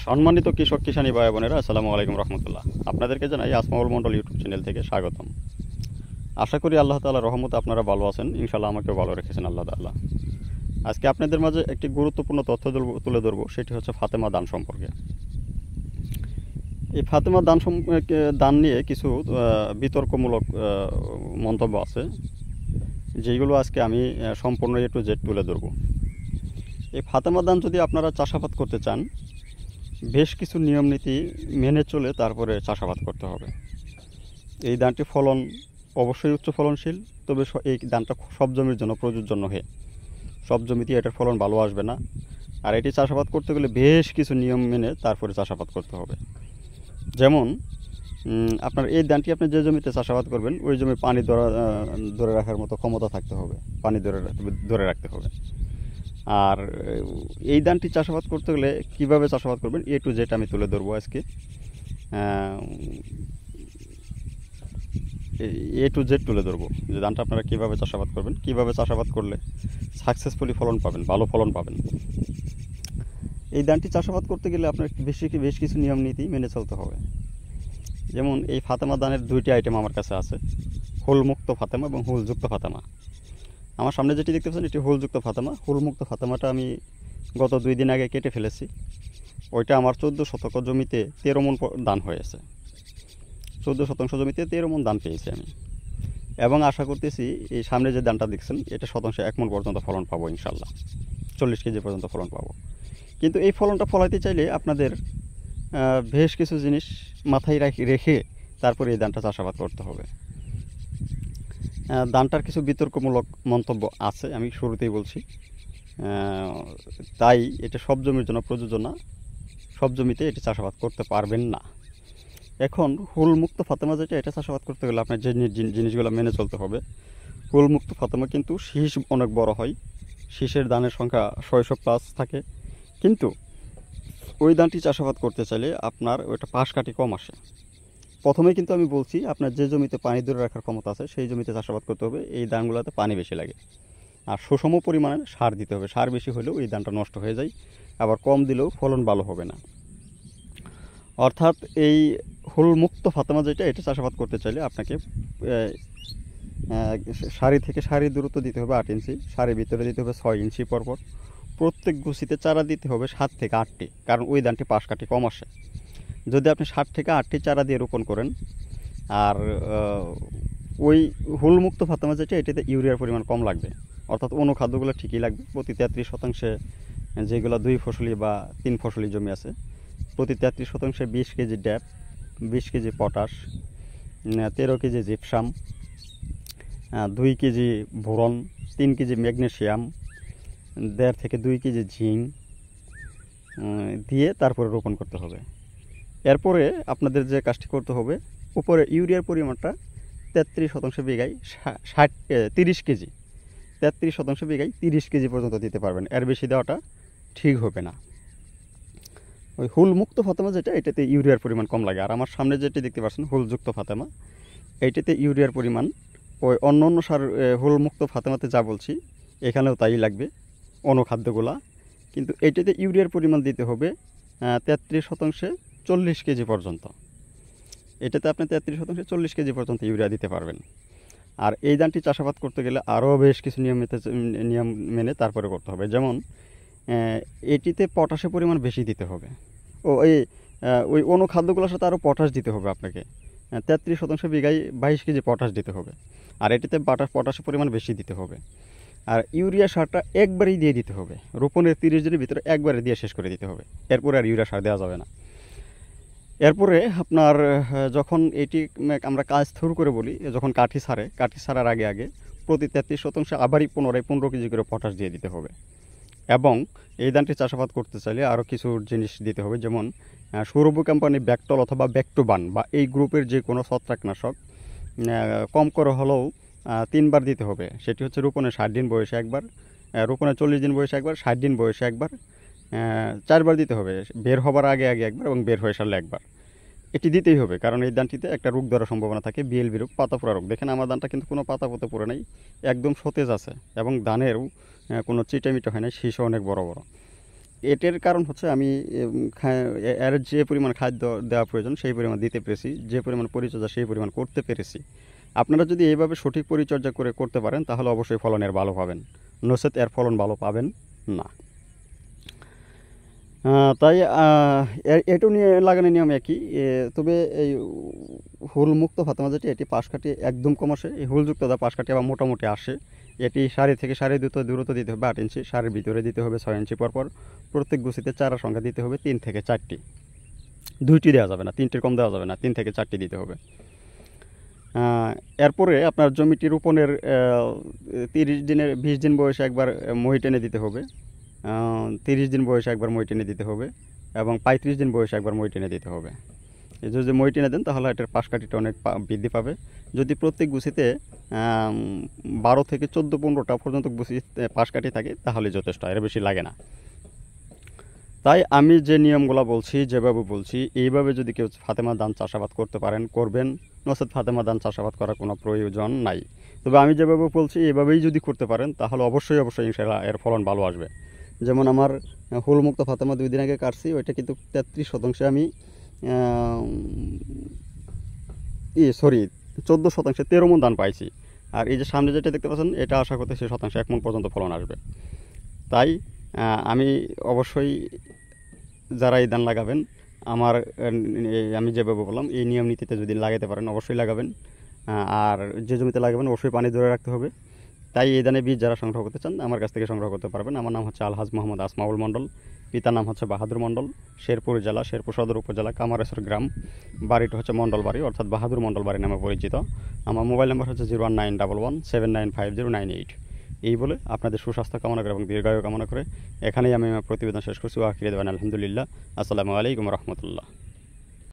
সম্মানিত কৃষক কিষানী ভাই বোনেরা, আসসালামু আলাইকুম রহমতুল্লাহ। আপনাদেরকে জানাই আসমাউল মন্ডল ইউটিউব চ্যানেল থেকে স্বাগতম। আশা করি আল্লাহ তাআলার রহমতে আপনারা ভালো আছেন। ইনশাআল্লাহ আমাকেও ভালো রেখেছেন আল্লাহ তাআলা। আজকে আপনাদের মাঝে একটি গুরুত্বপূর্ণ তথ্য তুলে ধরবো, সেটি হচ্ছে ফাতেমা দান সম্পর্কে। এই ফাতেমা দান সম্পর্কে দান নিয়ে কিছু বিতর্কমূলক মন্তব্য আছে, যেগুলো আজকে আমি সম্পূর্ণ A to Z তুলে ধরবো। এই ফাতেমা দান যদি আপনারা চাষাবাদ করতে চান, বেশ কিছু নিয়ম নীতি মেনে চলে তারপরে চাষাবাদ করতে হবে। এই ধানটি ফলন অবশ্যই উচ্চ ফলনশীল, তবে এই ধানটা সব জমির জন্য প্রযোজ্য নহে। সব জমিতে এটার ফলন ভালো আসবে না। আর এটি চাষাবাদ করতে গেলে বেশ কিছু নিয়ম মেনে তারপরে চাষাবাদ করতে হবে। যেমন আপনার এই ধানটি আপনি যে জমিতে চাষাবাদ করবেন, ওই জমি পানি ধরে রাখার মতো ক্ষমতা থাকতে হবে, পানি ধরে রাখতে হবে। আর এই ধানটি চাষাবাদ করতে গেলে কীভাবে চাষাবাদ করবেন A to Z আমি তুলে ধরবো আজকে। A to Z তুলে ধরবো যে ধানটা আপনারা কীভাবে চাষাবাদ করবেন, কীভাবে চাষাবাদ করলে সাকসেসফুলি ফলন পাবেন, ভালো ফলন পাবেন। এই ধানটি চাষাবাদ করতে গেলে আপনার বেশ কিছু নিয়ম নীতি মেনে চলতে হবে। যেমন এই ফাতেমা ধানের দুইটি আইটেম আমার কাছে আছে, হুলমুক্ত ফাতেমা এবং হুলযুক্ত ফাতেমা। আমার সামনে যেটি দেখতে পাচ্ছেন এটি হুলযুক্ত ফাতেমা। হুলমুক্ত ফাতেমাটা আমি গত 2 দিন আগে কেটে ফেলেছি। ওইটা আমার 14 শতক জমিতে 13 মণ ধান হয়েছে। 14 শতাংশ জমিতে 13 মণ ধান পেয়েছি আমি, এবং আশা করতেছি এই সামনে যে ধানটা দেখছেন এটা শতাংশে 1 মণ পর্যন্ত ফলন পাবো ইনশাল্লাহ, 40 কেজি পর্যন্ত ফলন পাবো। কিন্তু এই ফলনটা ফলাইতে চাইলে আপনাদের বেশ কিছু জিনিস মাথায় রেখে তারপরে এই ধানটা চাষাবাদ করতে হবে। ধানটার কিছু বিতর্কমূলক মন্তব্য আছে, আমি শুরুতেই বলছি। তাই এটা সব জমির জন্য প্রযোজ্য না, সব জমিতে এটি চাষাবাদ করতে পারবেন না। এখন হুলমুক্ত ফাতেমা যেটা, এটা চাষাবাদ করতে গেলে আপনার যে জিনিসগুলো মেনে চলতে হবে। হুলমুক্ত ফাতেমা কিন্তু শীষ অনেক বড় হয়, শীষের ধানের সংখ্যা 600+ থাকে, কিন্তু ওই ধানটি চাষাবাদ করতে চাইলে আপনার ওইটা পাশ কাটি কম আসে। প্রথমে কিন্তু আমি বলছি আপনার যে জমিতে পানি ধরে রাখার ক্ষমতা আছে সেই জমিতে চাষাবাদ করতে হবে। এই ধানগুলোতে পানি বেশি লাগে, আর সুষম পরিমাণে সার দিতে হবে। সার বেশি হলেও এই ধানটা নষ্ট হয়ে যায়, আবার কম দিলেও ফলন ভালো হবে না। অর্থাৎ এই হুলমুক্ত ফাতেমা যেটা, এটা চাষাবাদ করতে চাইলে আপনাকে সারি থেকে সারি দূরত্ব দিতে হবে 8 ইঞ্চি, সারির ভিতরে দিতে হবে 6 ইঞ্চি পরপর। প্রত্যেক গুছিতে চারা দিতে হবে 7 থেকে 8টি, কারণ ওই ধানটি পাশ কাটি কম আসে। যদি আপনি 7 থেকে 8টি চারা দিয়ে রোপণ করেন, আর ওই হুলমুক্ত ফাতেমা যেটা, এটাতে ইউরিয়ার পরিমাণ কম লাগবে, অর্থাৎ অনুখাদ্যগুলো ঠিকই লাগবে। প্রতি 33 শতাংশে, যেগুলো 2 ফসলি বা 3 ফসলি জমি আছে, প্রতি 33 শতাংশে 20 কেজি ড্যাপ, 20 KG potash, 13 KG gypsum, 2 KG boron, 3 KG magnesium, 1.5 থেকে 2 কেজি জিঙ্ক দিয়ে তারপরে রোপণ করতে হবে। এরপরে আপনাদের যে কাজটি করতে হবে, উপরে ইউরিয়ার পরিমাণটা 33 শতাংশ বিঘায় 30 কেজি, 33 শতাংশ বিঘায় 30 কেজি পর্যন্ত দিতে পারবেন। এর বেশি দেওয়াটা ঠিক হবে না। ওই হুলমুক্ত ফাতেমা যেটা, এটাতে ইউরিয়ার পরিমাণ কম লাগে। আর আমার সামনে যেটি দেখতে পাচ্ছেন হুলযুক্ত ফাতেমা, এইটাতে ইউরিয়ার পরিমাণ ওই অন্য সার হুলমুক্ত ফাতেমাতে যা বলছি এখানেও তাই লাগবে, অনুখাদ্যগুলা। কিন্তু এটাতে ইউরিয়ার পরিমাণ দিতে হবে 33 শতাংশে 40 কেজি পর্যন্ত। এটাতে আপনি 33 শতাংশে 40 কেজি পর্যন্ত ইউরিয়া দিতে পারবেন। আর এই ধানটি চাষাবাদ করতে গেলে আরও বেশ কিছু নিয়ম মেনে তারপরে করতে হবে। যেমন এটিতে পটাশের পরিমাণ বেশি দিতে হবে। ওই অনুখাদ্যগুলোর সাথে আরও পটাশ দিতে হবে আপনাকে। 33 শতাংশ বিঘায় 22 কেজি পটাশ দিতে হবে। আর এটিতে পটাশের পরিমাণ বেশি দিতে হবে। আর ইউরিয়া সারটা একবারেই দিয়ে দিতে হবে, রোপণের 30 দিনের ভিতরে একবারে দিয়ে শেষ করে দিতে হবে। এরপরে আর ইউরিয়া সার দেওয়া যাবে না। এরপরে আপনার যখন এটি আমরা কাজ শুরু করে বলি, যখন কাঠি ছাড়ার আগে প্রতি 33 শতাংশে আবারই পুনরায় 15 কেজি করে পটাশ দিয়ে দিতে হবে। এবং এই ধানটি চাষাবাদ করতে চাইলে আরও কিছু জিনিস দিতে হবে। যেমন সৌরভ কোম্পানি ব্যাকটল অথবা ব্যাকটোবান বা এই গ্রুপের যে কোনো ছত্রাকনাশক কম করে হলেও 3 বার দিতে হবে। সেটি হচ্ছে রোপণের 60 দিন বয়সে একবার, রোপণের 40 দিন বয়সে একবার, 60 দিন বয়সে একবার, 4 বার দিতে হবে। বের হবার আগে একবার এবং বের হয়ে সারলে একবার। এটি দিতেই হবে, কারণ এই ধানটিতে একটা রোগ ধরার সম্ভাবনা থাকে, বিএলবি রোগ, পাতা পোড়া রোগ। দেখেন আমার ধানটা কিন্তু কোনো পাতা পোতা পড়ে নাই, একদম সতেজ আছে, এবং ধানেরও কোনো চিটামিটা হয় না, শীষও অনেক বড় বড়। এটার কারণ হচ্ছে আমি এর যে পরিমাণ খাদ্য দেওয়া প্রয়োজন সেই পরিমাণ দিতে পেরেছি, যে পরিমাণ পরিচর্যা সেই পরিমাণ করতে পেরেছি। আপনারা যদি এইভাবে সঠিক পরিচর্যা করে করতে পারেন তাহলে অবশ্যই ফলনের ভালো পাবেন, নচেত এর ফলন ভালো পাবেন না। তাই এটু নিয়ে লাগানোর নিয়ম একই, তবে এই হুলমুক্ত ফাতেমা যেটি এটি পাশ কাটিয়ে একদম কম আসে, এই হুলযুক্ত পাশ কাটিয়ে আবার মোটামুটি আসে। এটি সারি থেকে সারি দূরত্ব দিতে হবে 8 ইঞ্চি, সারির ভিতরে দিতে হবে 6 ইঞ্চি পরপর। প্রত্যেক গুছিতে চারা সংখ্যা দিতে হবে 3 থেকে 4টি, 2টি দেওয়া যাবে না, 3টির কম দেওয়া যাবে না, 3 থেকে 4টি দিতে হবে। এরপরে আপনার জমিটি রোপণের 30 দিনের 20 দিন বয়সে একবার মই টেনে দিতে হবে, 30 দিন বয়সে একবার মই টেনে দিতে হবে এবং 35 দিন বয়সে একবার মই টেনে দিতে হবে। যদি মই টেনে দেন তাহলে এটার পাশ কাঠিটা অনেক বৃদ্ধি পাবে। যদি প্রত্যেক গুছিতে 12 থেকে 14-15টা পর্যন্ত গুছি পাশ কাঠি থাকে তাহলে যথেষ্ট, এর বেশি লাগে না। তাই আমি যে নিয়মগুলো বলছি, যেভাবে বলছি, এইভাবে যদি কেউ ফাতেমা ধান চাষাবাদ করতে পারেন করবেন, নচেত ফাতেমা ধান চাষাবাদ করার কোনো প্রয়োজন নাই। তবে আমি যেভাবে বলছি এভাবেই যদি করতে পারেন তাহলে অবশ্যই ইনশাআল্লাহ এর ফলন ভালো আসবে। যেমন আমার হুলমুক্ত ফাতেমা 2 দিন আগে কাটছি, ওইটা কিন্তু 33% আমি 14%, 13 মণ ধান পাইছি। আর এই যে সামনে যেটা দেখতে পাচ্ছেন এটা আশা করতেছি 1 মণ পর্যন্ত ফলন আসবে। তাই আমি অবশ্যই যারা এই ধান লাগাবেন আমি যেভাবে বললাম এই নিয়ম নীতিতে যদি লাগাতে পারেন অবশ্যই লাগাবেন। আর যে জমিতে লাগাবেন অবশ্যই পানি ধরে রাখতে হবে। তাই এই ধানের বীজ যারা সংগ্রহ করতে চান আমার কাছ থেকে সংগ্রহ করতে পারবেন। আমার নাম হচ্ছে আলহাজ মোহাম্মদ আসমাউল মণ্ডল, পিতার নাম হচ্ছে বাহাদুর মণ্ডল, শেরপুর জেলা, শেরপুর সদর উপজেলা, কামারেশ্বর গ্রাম। বাড়িটা হচ্ছে মণ্ডল বাড়ি, অর্থাৎ বাহাদুর মণ্ডল বাড়ি নামে পরিচিত। আমার মোবাইল নাম্বার হচ্ছে 01911795098। এই বলে আপনাদের সুস্বাস্থ্য কামনা করে এবং দীর্ঘায়ু কামনা করে এখানেই আমি আমার প্রতিবেদন শেষ করছি। আখিরে দেবেন আলহামদুলিল্লাহ। আসসালামু আলাইকুম রহমতুল্লাহ।